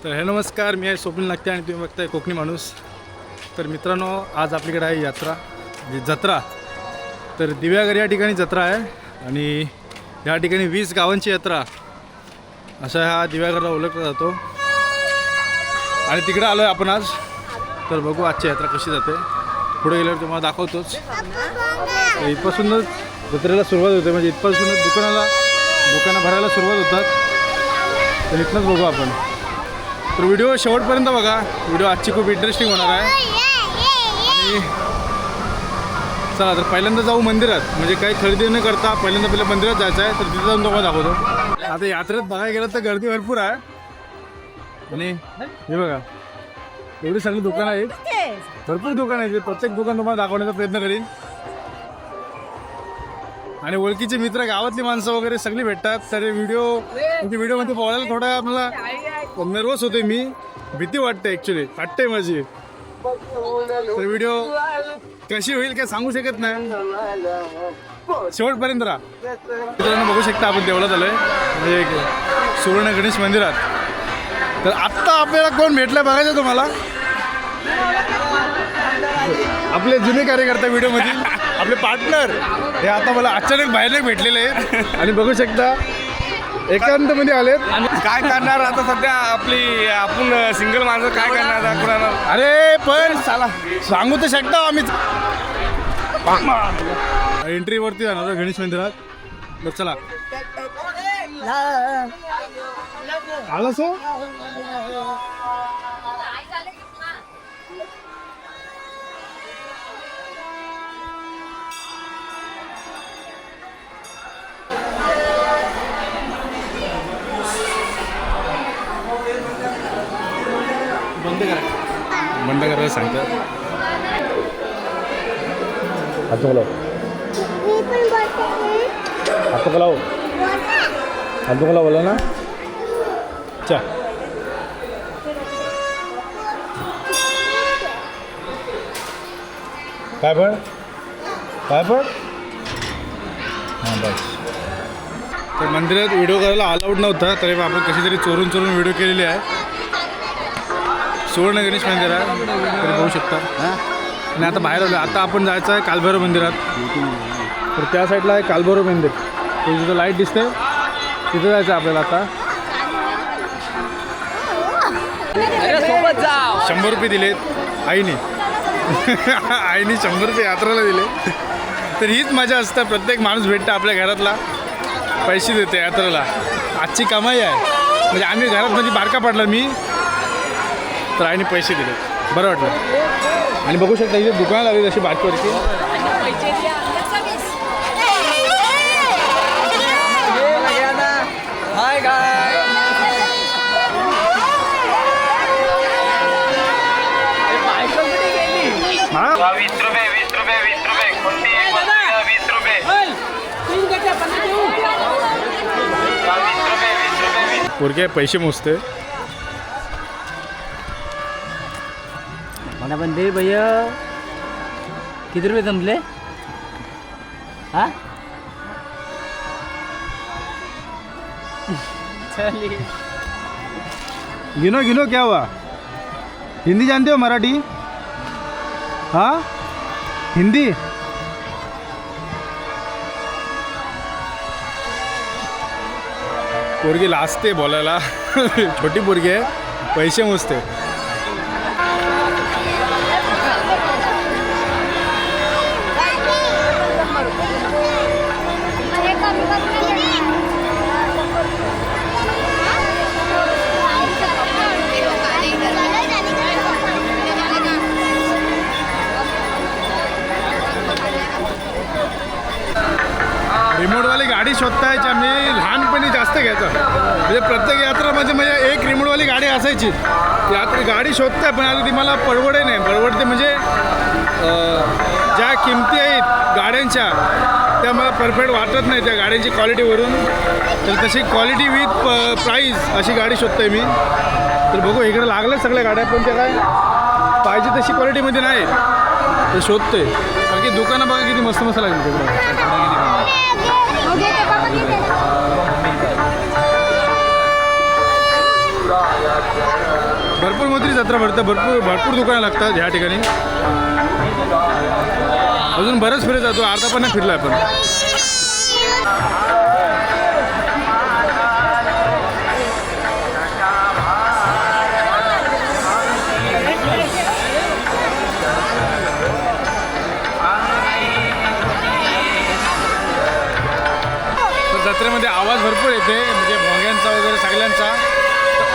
तर हे नमस्कार, मी आहे स्वप्नील नागते आणि तुम्ही बघताय कोकणी माणूस. तर मित्रांनो, आज आपल्याकडे आहे यात्रा म्हणजे जत्रा. तर दिव्यागर या ठिकाणी जत्रा आहे आणि या ठिकाणी 20 गावांची यात्रा असा हा दिव्यागरला ओळखला जातो. आणि तिकडे आलो आहे आपण आज. तर बघू आजची यात्रा कशी जाते. पुढे गेल्यावर तुम्हाला दाखवतोच. तर इथपासूनच जत्रेला सुरुवात होते, म्हणजे इथपासूनच दुकानं भरायला सुरुवात होतात. तर इथनंच बघू आपण. तर व्हिडिओ शेवटपर्यंत बघा. व्हिडिओ आजची खूप इंटरेस्टिंग होणार आहे. आणि चला तर पहिल्यांदा जाऊ मंदिरात. म्हणजे काही खरेदी न करता पहिल्यांदा मंदिरात जायचं आहे. तर तिथे जाऊन तुम्हाला दाखवतो. आता यात्रेत बघायला गेलं तर गर्दी भरपूर आहे. आणि हे बघा एवढी सगळी दुकानं आहेत, भरपूर दुकानं आहेत. प्रत्येक दुकान तुम्हाला दाखवण्याचा प्रयत्न करीन. आणि ओळखीचे मित्र, गावातली माणसं वगैरे सगळी भेटतात. तर व्हिडिओमध्ये बोलायला थोडा आपल्याला नर्वस होते मी, भीती वाटते ॲक्च्युली, वाटते माझी. तर व्हिडिओ कशी होईल काय सांगू शकत नाही. शेवटपर्यंत राहा. मित्रांनो बघू शकता आपण देवळात आलोय, म्हणजे सुवर्ण गणेश मंदिरात. तर आत्ता आपल्याला कोण भेटलं बघायचं तुम्हाला. आपले जुने कार्यकर्ता व्हिडिओमध्ये, आपले पार्टनर हे आता मला अचानक बाहेर भेटलेले आहेत. आणि बघू शकता एकांतमध्ये आलेत. आणि काय करणार आता सध्या आपण सिंगल माणसं काय करणार आता कुणाला. अरे पण चला सांगू तर शकता आम्ही. एंट्रीवरती जाणार गणेश मंदिरात. तर चला आला सो. बंद करायला सांगतात. हात बोलाव, हात बोलाव, हात बोलाव बोला ना. चा काय पण हां बस. तर मंदिरात व्हिडिओ करायला अलाउड नव्हता, तरी आपण कशी तरी चोरून व्हिडिओ केलेले आहे. सुवर्ण गणेश मंदिर आहे, तरी बघू शकता. आणि आता बाहेर आलो. आता आपण जायचं आहे कालभैरव मंदिरात. तर त्या साईडला आहे कालभैरव मंदिर. तिथं लाईट दिसते, तिथं जायचं आपल्याला. आता 100 रुपये दिलेत आईने. आईने 100 रुपये यात्रेला दिले. तर हीच मजा असतं. प्रत्येक माणूस भेटतं आपल्या घरातला, पैसे देते यात्रेला. आजची कमाई आहे. म्हणजे आम्ही घरात म्हणजे बारका पडला मी, तर आईने पैसे दिले, बरं वाटलं. आणि बघू शकता इथे दुकानं लागली जशी बारकीवरची. पोरगे पैसे मोजते. मला पण दे भैया. किती रुपये जमले? हाँ चलिए. गिनो क्या हुआ? हिंदी जानते हो, मराठी? हाँ हिंदी. पोरगी लाजते बोलायला. छोटी पोरगी आहे, पैसे मोजते. रिमोटवाली गाडी शोधतायची. आम्ही लहानपणी जास्त घ्यायचा, म्हणजे प्रत्येक यात्रामध्ये म्हणजे एक रिमोटवाली गाडी असायची. गाडी शोधताय, पण आता ती मला परवडे नाही. परवडते म्हणजे ज्या किमती आहेत गाड्यांच्या त्या मला परफेक्ट वाटत नाही त्या गाड्यांची क्वालिटीवरून. तर तशी क्वालिटी विथ प्राईस अशी गाडी शोधतोय मी. तर बघू इकडे लागलं सगळ्या गाड्या, पण त्या काय पाहिजे तशी क्वालिटीमध्ये नाही. ते शोधतोय. बाकी दुकानं बघा किती मस्त मस्त लागली तिकडे. भरपूर मोठी जत्रा भरते, भरपूर दुकानं लागतात ह्या ठिकाणी. अजून बरंच फिरत जातो, अर्धा पण नाही फिरला आपण. जत्रेमध्ये आवाज भरपूर येते, म्हणजे भोंग्यांचा वगैरे सगळ्यांचा.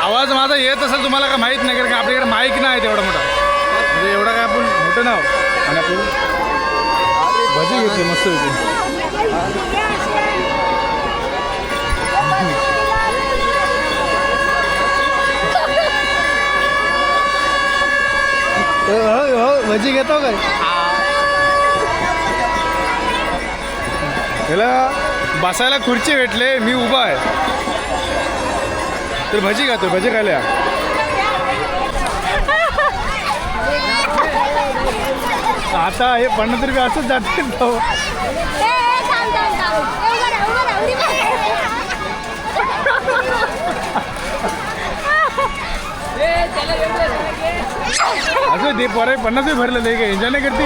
आवाज माझा येत असेल तुम्हाला काय माहीत नाही, कारण की आपल्याकडे माईक नाही आहे तेवढा मोठा, म्हणजे एवढा काय आपण मोठं नाव. आणि आपण भजी घेतली मस्त होती. हो भजी घेतो काय त्याला बसायला खुर्ची भेटले, मी उभा आहे तर भजी खातो. भजी खायला आता हे 50 रुपये असंच जाते. असं ते पोरे 50 रुपये भरलं नाही का, एन्जॉय नाही करते.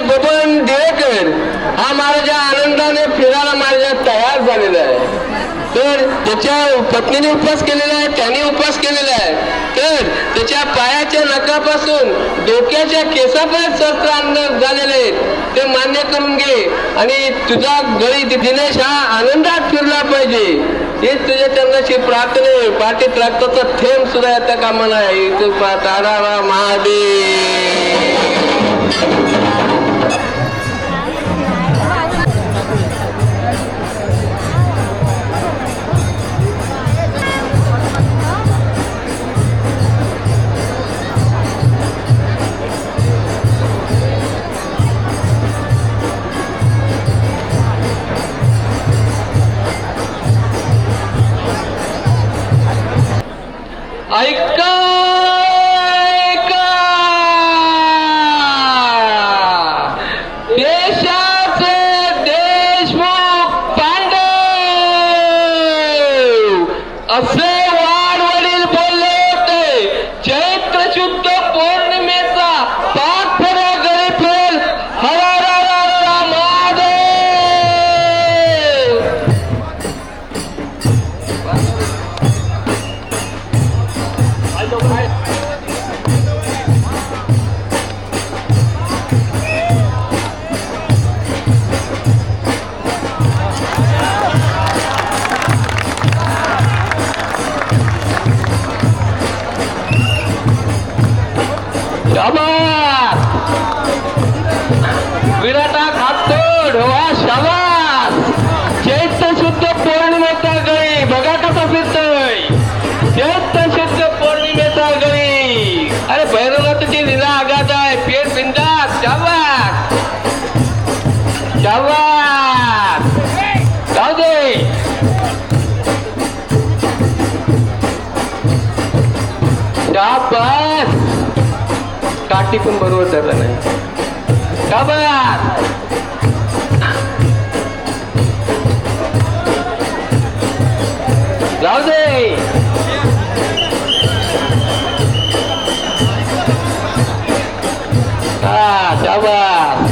बबन देवेकर हा महाराजा आनंदाने फिरायला महाराजा तयार झालेला आहे. तर त्याच्या पत्नीने उपवास केलेला आहे, त्याने उपवास केलेला आहे. तर त्याच्या पायाच्या नखापासून डोक्याच्या केसापर्यंत शस्त्र आणून झालेले आहेत, ते मान्य करून घे. आणि तुझा गळी दिनेश हा आनंदात फिरला पाहिजे, हेच तुझ्या चरणाची प्रार्थना आहे. पाठीत रक्ताचा थेंब सुद्धा येता कामा नाही. तारा महादेव. ऐका ऐका, देशाचे देशमुख पांडव असे वाडवडील बोलले होते. चैत्र शुद्ध पौर्णिमेचा पाच फेऱ्या गळी फिरेल. हरा महादेव. शाबास विराटा खातोड वा शाबास. चैत्र शुद्ध पौर्णिमेचा गळी बघा कसा फिरतोय. चैत्र शुद्ध पौर्णिमेचा गळी. अरे भैरवनाथची लीला आगात आहे. पेट बिंदास. शाबास शाबास. जाऊ दे. शाबास. काठी पण बरोबर धरलं नाही. शाबास. जाऊ दे. शाबास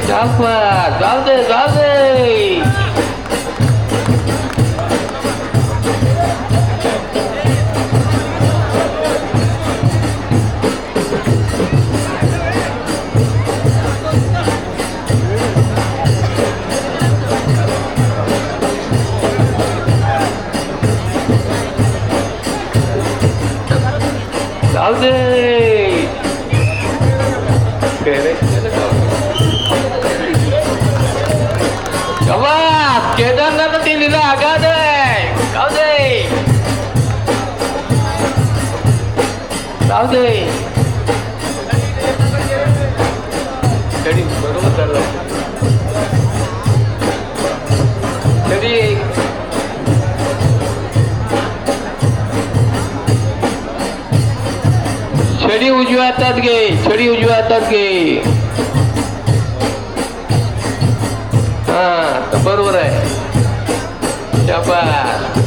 शाबास जाऊ दे जाऊ दे जाऊ दे शाबास केदारनाथ दिलीला आघात आहे जाऊ दे जाऊ दे तरी बरोबर चाललं तरी छडी उजव्या हातात घे छडी उजव्या हातात घे हा तर बरोबर आहे शाबास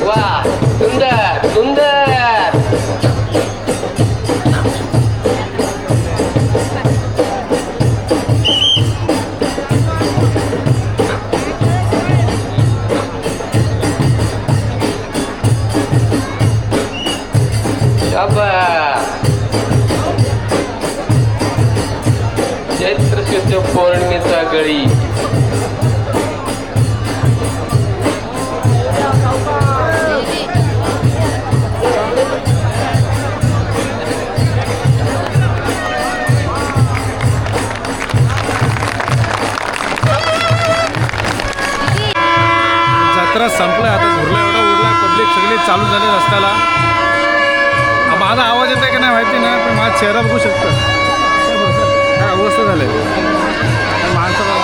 वा सुंदर सुंदर शाबास चैत्र शुद्ध पौर्णिमेचा गळी जत्रा संपलाय आता घुरला एवढा उरला पब्लिक सगळे चालू झाले रस्त्याला माझा आवाज येतोय का नाही माहिती नाही पण माझा चेहरा बघू शकतो काय अवस्था झाले माणसं